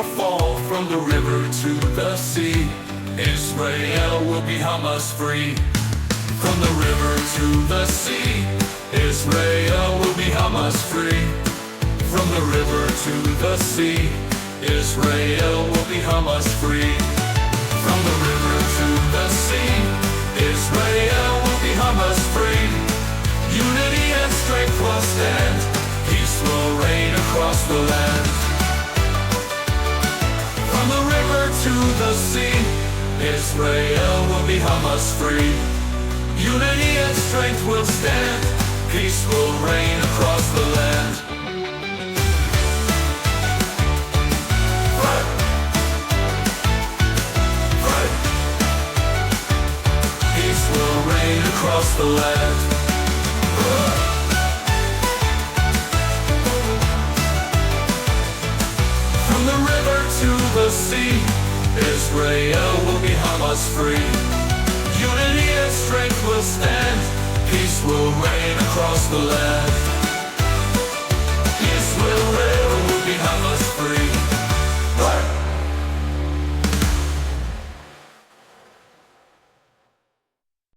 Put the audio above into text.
or fall. From the river to the sea, Israel will be Hamas-free. From the river to the sea, Israel will be Hamas-free. From the river to the sea, Israel will be Hamas-free. From the river to the sea, Israel will be Hamas-free. Unity and strength will stand, peace will reign across the land. From the river to the sea, Israel will be Hamas-free. Unity and strength will stand, peace will reign across the land. Fight! Fight! Peace will reign across the land. From the river to the sea, Israel will be Hamas-free. Unity and strength will stand, peace will reign across the land.